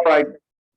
right.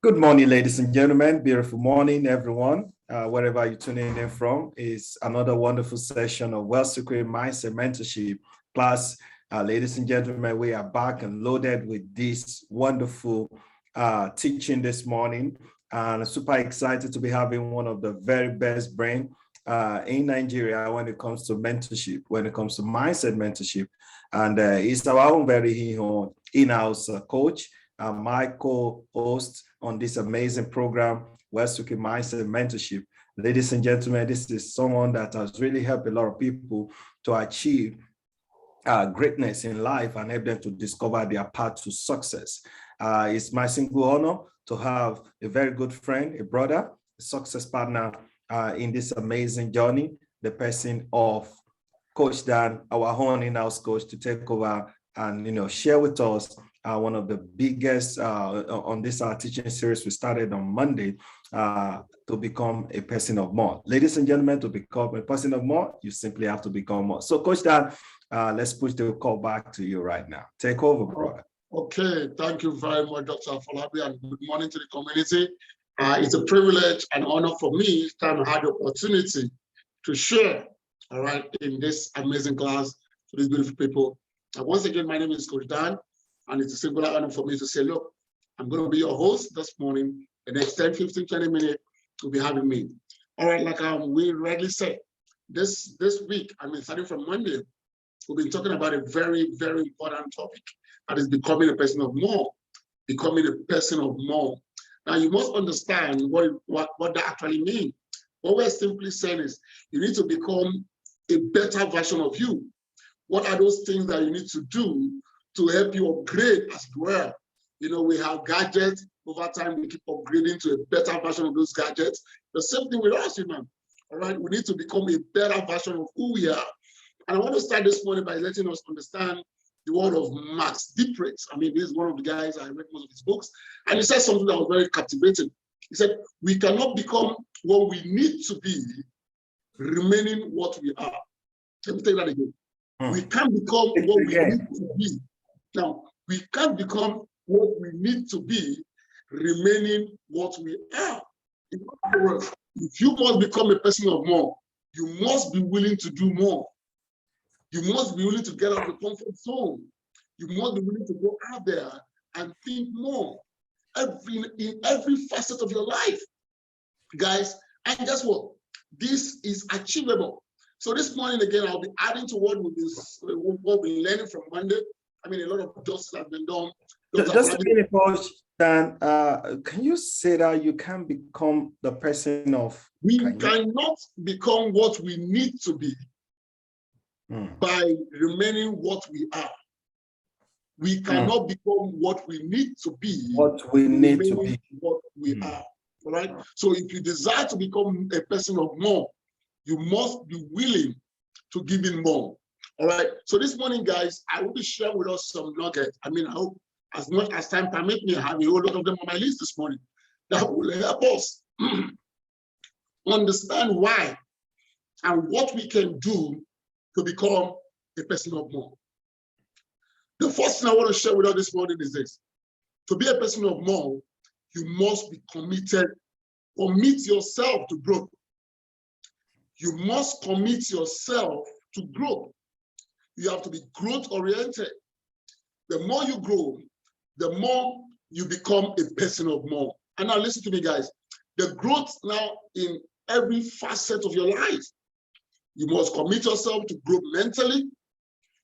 Good morning, ladies and gentlemen. Beautiful morning, everyone. Wherever you're tuning in from, is another wonderful session of Wealth Secret Mindset Mentorship class. Ladies and gentlemen, we are back and loaded with this wonderful teaching this morning. And super excited to be having one of the very best brain in Nigeria when it comes to mentorship, when it comes to mindset mentorship. And he's our own very in-house coach. My co-host on this amazing program, Wealth Secret Mindset Mentorship. Ladies and gentlemen, this is someone that has really helped a lot of people to achieve greatness in life and help them to discover their path to success. It's my single honor to have a very good friend, a brother, a success partner in this amazing journey, the person of Coach Dan, our own in-house coach, to take over and share with us one of the biggest on this teaching series we started on Monday, to become a person of more. Ladies and gentlemen, to become a person of more, you simply have to become more. So Coach Dan, let's push the call back to you right now. Take over, brother. Okay, thank you very much, Dr. Falabi, and good morning to the community. It's a privilege and honor for me each time I had the opportunity to share, all right, in this amazing class to these beautiful people. Once again, my name is Coach Dan, and it's a singular honor for me to say, look, I'm going to be your host this morning. The next 10, 15, 20 minutes, you'll be having me. All right, like we regularly say, this week, starting from Monday, we've been talking about a very, very important topic, that is becoming a person of more, becoming a person of more. Now, you must understand what that actually means. What we're simply saying is you need to become a better version of you. What are those things that you need to do to help you upgrade as well? We have gadgets. Over time, we keep upgrading to a better version of those gadgets. The same thing with us, all right? We need to become a better version of who we are. And I want to start this morning by letting us understand the word of Max Dietrich. This is one of the guys, I read most of his books, and he said something that was very captivating. He said, we cannot become what we need to be, remaining what we are. Let me take that again. We can't become what we need to be. Now, we can't become what we need to be, remaining what we are. In other words, if you must become a person of more, you must be willing to do more. You must be willing to get out of the comfort zone. You must be willing to go out there and think more in every facet of your life, guys. And guess what? This is achievable. So this morning, again, I'll be adding to what we've been learning from Monday. A lot of justice has been done. Just a minute, Coach Dan, can you say that you can become the person of... We cannot become what we need to be by remaining what we are. We cannot become what we need to be. What we need to be. What we are. All right? So if you desire to become a person of more, you must be willing to give in more. All right. So this morning, guys, I will be sharing with us some nuggets. I hope as much as time permits me, I have a whole lot of them on my list this morning that will help us understand why and what we can do to become a person of more. The first thing I want to share with us this morning is this. To be a person of more, you must be committed. Commit yourself to growth. You must commit yourself to growth. You have to be growth-oriented. The more you grow, the more you become a person of more. And now listen to me, guys. The growth now in every facet of your life. You must commit yourself to grow mentally.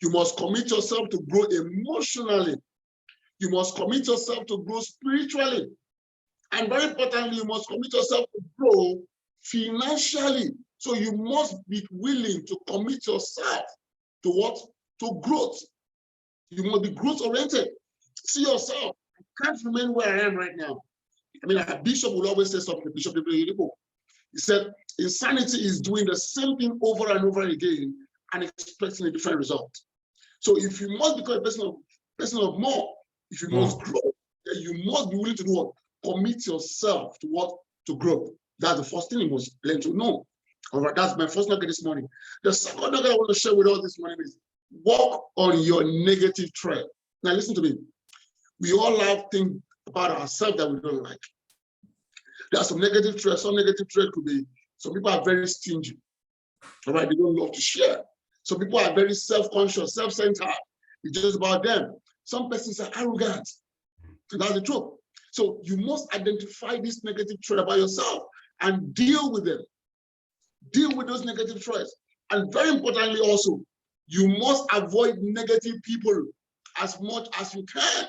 You must commit yourself to grow emotionally. You must commit yourself to grow spiritually. And very importantly, you must commit yourself to grow financially. So you must be willing to commit yourself to what? To growth. You must be growth-oriented. See yourself. I can't remain where I am right now. A bishop will always say something. Bishop, he said, insanity is doing the same thing over and over again and expecting a different result. So if you must become a person of more, if you must grow, then you must be willing to do what? Commit yourself to what? To grow. That's the first thing you must learn to know. All right, that's my first nugget this morning. The second nugget I want to share with us this morning is walk on your negative trail. Now listen to me. We all have things about ourselves that we don't like. There are some negative traits. Some negative trait could be, some people are very stingy. All right, they don't love to share. Some people are very self-conscious, self-centered. It's just about them. Some persons are arrogant. And that's the truth. So you must identify this negative trait about yourself and deal with them. Deal with those negative traits. And very importantly also, you must avoid negative people as much as you can.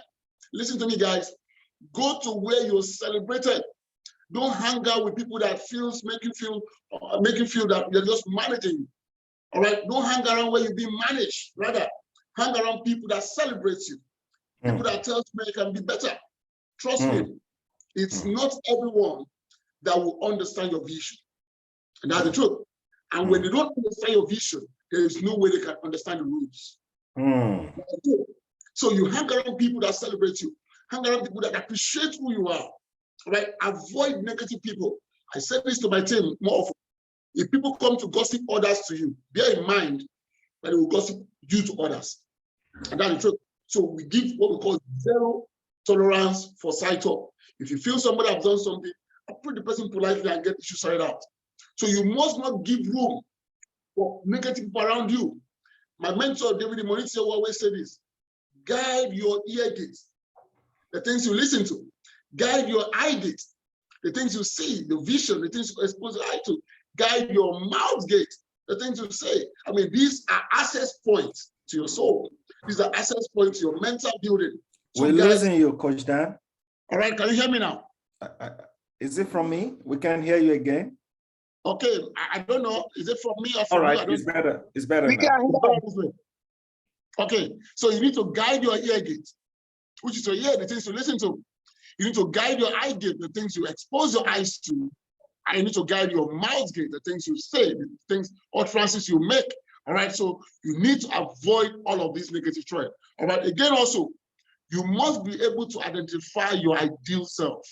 Listen to me, guys. Go to where you're celebrated. Don't hang out with people that make you feel that you're just managing you. All right. Don't hang around where you're being managed. Rather, hang around people that celebrate you. People that tell you you can be better. Trust me, it's not everyone that will understand your vision. And that's the truth. And when they don't understand your vision, there is no way they can understand the rules. So you hang around people that celebrate you. Hang around people that appreciate who you are. Right? Avoid negative people. I said this to my team more often. If people come to gossip others to you, bear in mind that they will gossip you to others. And that's the truth. So we give what we call zero tolerance for side talk. If you feel somebody has done something, approach the person politely and get issues sorted out. So you must not give room for negative people around you. My mentor, David Monitio, always say this: guide your ear gate, the things you listen to. Guide your eye gate, the things you see, the vision, the things you expose your eye to. Guide your mouth gate, the things you say. I mean, these are access points to your soul. These are access points to your mental building. So we're losing you, Coach Dan. All right, can you hear me now? Is it from me? We can hear you again. Okay, I don't know. Is it from me or from you? All right, it's better. It's better now. Okay, so you need to guide your ear gate, which is your ear, the things you listen to. You need to guide your eye gate, the things you expose your eyes to. And you need to guide your mouth gate, the things you say, the things, utterances you make. All right, so you need to avoid all of these negative traits. All right, again, also, you must be able to identify your ideal self.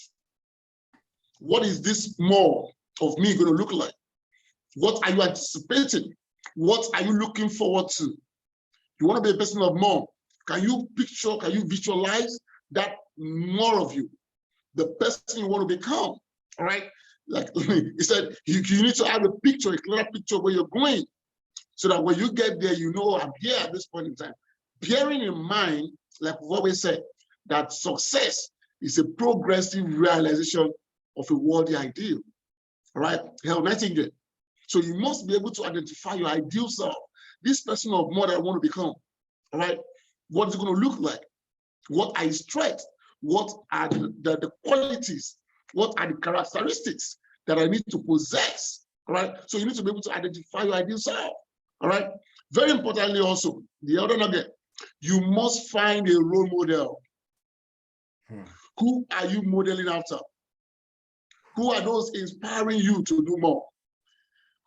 What is this more of me going to look like? What are you anticipating? What are you looking forward to? You want to be a person of more. Can you visualize that more of you, the person you want to become? All right, like he said, you need to have a picture, a clear picture where you're going, so that when you get there, you know, I'm here at this point in time. Bearing in mind, like what we said, that success is a progressive realization of a worthy ideal. All right, Hell Nightingale. So you must be able to identify your ideal self, this person of more that I want to become. All right, what is it going to look like? What are his strengths? What are the qualities? What are the characteristics that I need to possess? All right. So you need to be able to identify your ideal self. All right. Very importantly, also, the other nugget, you must find a role model. Who are you modeling after? Who are those inspiring you to do more?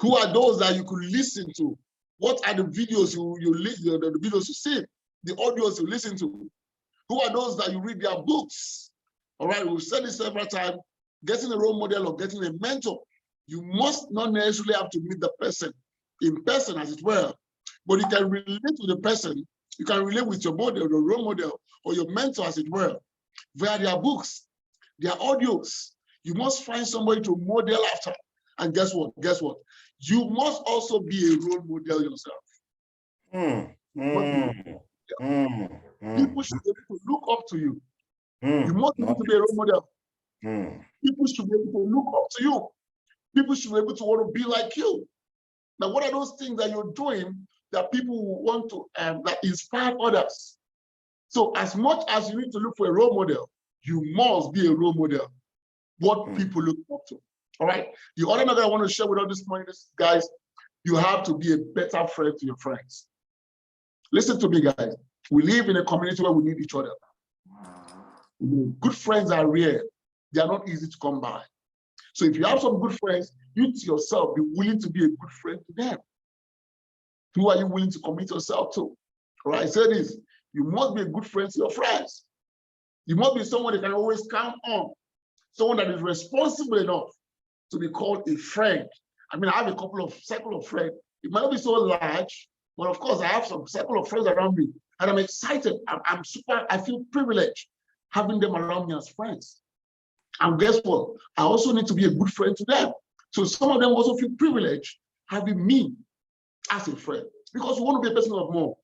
Who are those that you could listen to? What are the videos the videos you see, the audios you listen to? Who are those that you read their books? All right, we've said this several times. Getting a role model or getting a mentor, you must not necessarily have to meet the person in person, as it were, but you can relate with the person. You can relate with your model, your role model, or your mentor, as it were, via their books, their audios. You must find somebody to model after. And guess what? Guess what? You must also be a role model yourself. People should be able to look up to you. You must be able to be a role model. People should be able to look up to you. People should be able to want to be like you. Now, what are those things that you're doing that people want to that inspire others? So as much as you need to look for a role model, you must be a role model. What people look up to. All right. The other thing I want to share with all this morning, guys, you have to be a better friend to your friends. Listen to me, guys. We live in a community where we need each other. Good friends are rare. They are not easy to come by. So if you have some good friends, you to yourself be willing to be a good friend to them. Who are you willing to commit yourself to? All right, I say this, you must be a good friend to your friends. You must be someone they can always count on. Someone that is responsible enough to be called a friend. I mean, I have a circle of friends. It might not be so large, but of course I have some circle of friends around me, and I'm excited. I feel privileged having them around me as friends. And guess what? I also need to be a good friend to them. So some of them also feel privileged having me as a friend, because you want to be a person of more.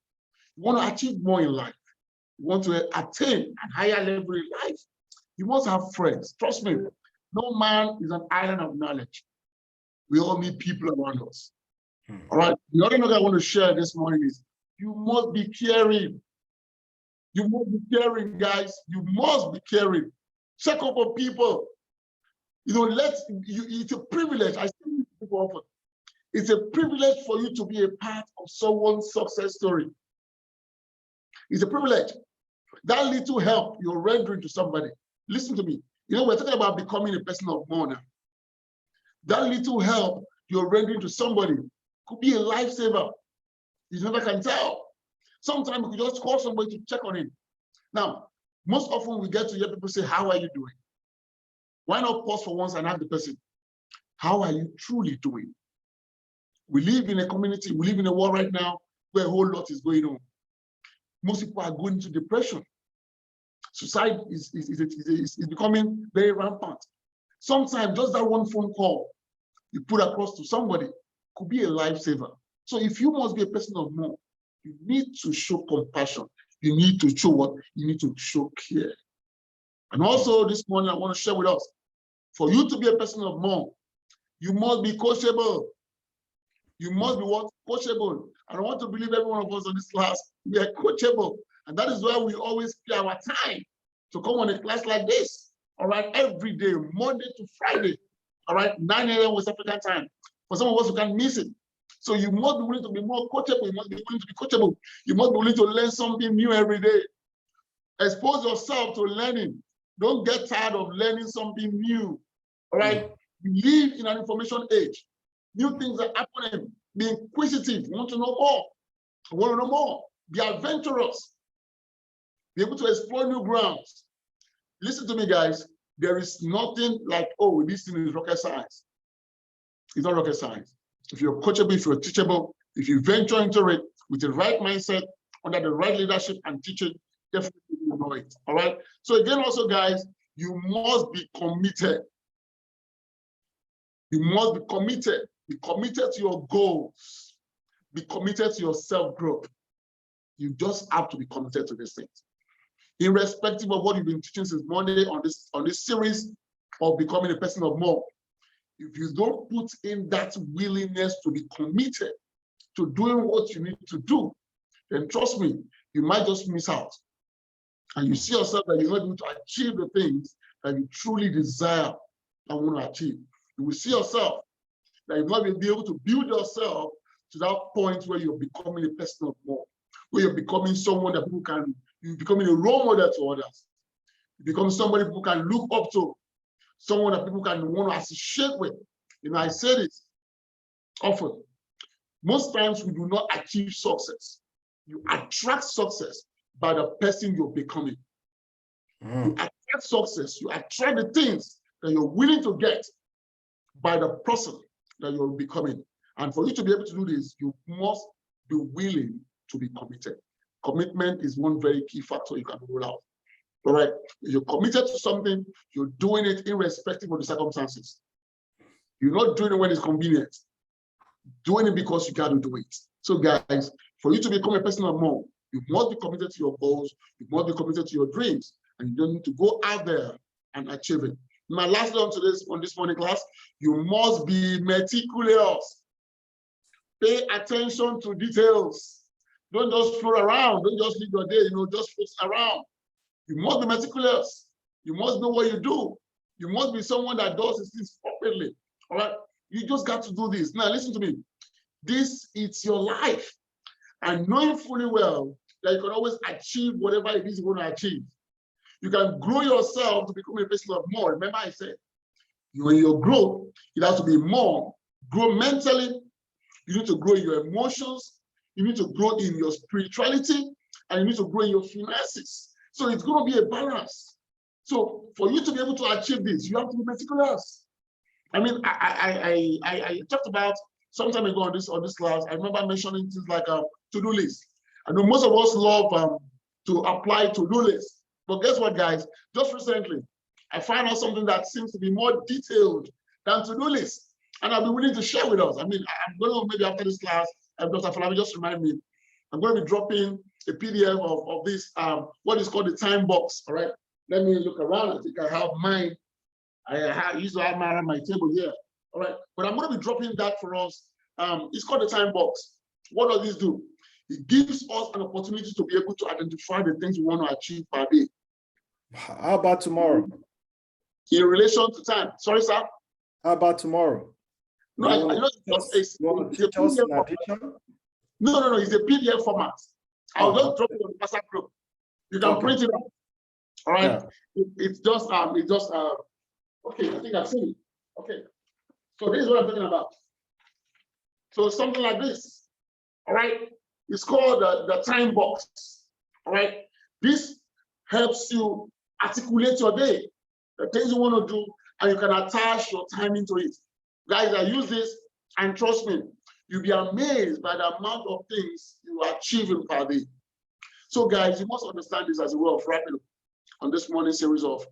You want to achieve more in life. You want to attain a higher level in life. You must have friends. Trust me, no man is an island of knowledge. We all need people around us. All right. The other note I want to share this morning is you must be caring. You must be caring, guys. You must be caring. Check up on people. You know, it's a privilege. I say to people often. It's a privilege for you to be a part of someone's success story. It's a privilege. That little help you're rendering to somebody. Listen to me. You know, we're talking about becoming a person of more now. That little help you're rendering to somebody could be a lifesaver. You never can tell. Sometimes you just call somebody to check on him. Now, most often we get to hear people say, how are you doing? Why not pause for once and ask the person, how are you truly doing? We live in a community, we live in a world right now where a whole lot is going on. Most people are going into depression. Suicide is becoming very rampant. Sometimes just that one phone call you put across to somebody could be a lifesaver. So if you must be a person of more, you need to show compassion. You need to show what? You need to show care. And also this morning, I want to share with us, for you to be a person of more, you must be coachable. You must be what? Coachable. And I want to believe every one of us on this class, we are coachable. And that is why we always spare our time to come on a class like this. All right, every day, Monday to Friday. All right, 9 a.m. West African time. For some of us who can't miss it. So you must be willing to be more coachable. You must be willing to be coachable. You must be willing to learn something new every day. Expose yourself to learning. Don't get tired of learning something new. All right, we live in an information age. New things are happening. Be inquisitive. You want to know more. You want to know more. Be adventurous. Be able to explore new grounds. Listen to me, guys. There is nothing like, oh, this thing is rocket science. It's not rocket science. If you're coachable, if you're teachable, if you venture into it with the right mindset, under the right leadership and teaching, definitely you know it. All right. So again, also, guys, you must be committed. You must be committed. Be committed to your goals. Be committed to your self-growth. You just have to be committed to these things. Irrespective of what you've been teaching since Monday on this series of becoming a person of more, if you don't put in that willingness to be committed to doing what you need to do, then trust me, you might just miss out. And you see yourself that you're not able to achieve the things that you truly desire and want to achieve. You will see yourself that you'll not be able to build yourself to that point where you're becoming a person of more, where you're becoming someone that people can, you're becoming a role model to others. You become somebody people can look up to, someone that people can want to associate with. You know, I say this often. Most times we do not achieve success. You attract success by the person you're becoming. You attract success. You attract the things that you're willing to get by the person that you're becoming. And for you to be able to do this, you must be willing to be committed. Commitment is one very key factor you can roll out. All right. If you're committed to something, you're doing it irrespective of the circumstances. You're not doing it when it's convenient. Doing it because you got to do it. So guys, for you to become a person of more, you must be committed to your goals. You must be committed to your dreams. And you don't need to go out there and achieve it. My last one on this morning class, you must be meticulous. Pay attention to details. Don't just float around. Don't just live your day, just float around. You must be meticulous. You must know what you do. You must be someone that does these things properly. All right? You just got to do this. Now, listen to me. This is your life. And knowing fully well that you can always achieve whatever it is you want to achieve. You can grow yourself to become a person of more. Remember I said, when you grow, it has to be more. Grow mentally. You need to grow in your emotions. You need to grow in your spirituality. And you need to grow in your finances. So it's going to be a balance. So for you to be able to achieve this, you have to be meticulous. I mean, I talked about some time ago on this class. I remember mentioning things like a to-do list. I know most of us love to apply to-do lists. But guess what, guys? Just recently, I found out something that seems to be more detailed than to-do list. And I'll be willing to share with us. I mean, I'm going to, maybe after this class, Dr. Falabi just remind me, I'm going to be dropping a PDF of this, what is called the time box, all right? Let me look around. I think I have mine. I used to have mine on my table here, all right? But I'm going to be dropping that for us. It's called the time box. What does this do? It gives us an opportunity to be able to identify the things we want to achieve per day. How about tomorrow? In relation to time. Sorry, sir? How about tomorrow? No, I know it's a PDF. No, it's a PDF format. I'll just drop it on the WhatsApp group. You can print it out. All right. Yeah. It's just okay, I think I've seen it. Okay. So this is what I'm talking about. So something like this. All right. It's called the time box. All right. This helps you articulate your day, the things you want to do, and you can attach your time into it. Guys, I use this, and trust me, you'll be amazed by the amount of things you are achieving per day. So guys, you must understand this as a way of wrapping up on this morning series of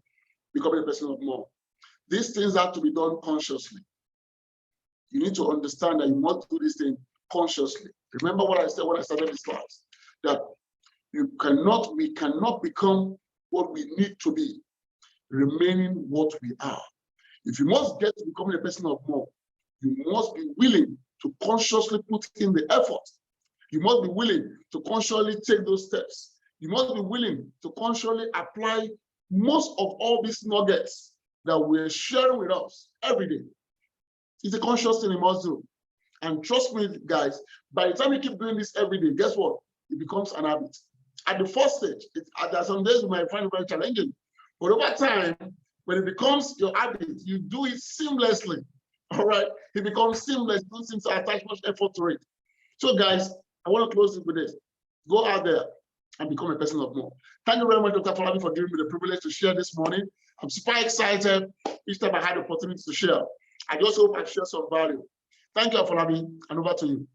becoming a person of more. These things have to be done consciously. You need to understand that you must do this thing consciously. Remember what I said when I started this class, that we cannot become what we need to be, remaining what we are. If you must get to becoming a person of more, you must be willing to consciously put in the effort. You must be willing to consciously take those steps. You must be willing to consciously apply most of all these nuggets that we're sharing with us every day. It's a conscious thing you must do. And trust me, guys, by the time you keep doing this every day, guess what? It becomes an habit. At the first stage, there are some days you might find it very challenging. But over time, when it becomes your habit, you do it seamlessly. All right? It becomes seamless. You don't seem to attach much effort to it. So, guys, I want to close it with this. Go out there and become a person of more. Thank you very much, Dr. Falabi, for giving me the privilege to share this morning. I'm super excited each time I had the opportunity to share. I just hope I share some value. Thank you, Falabi, and over to you.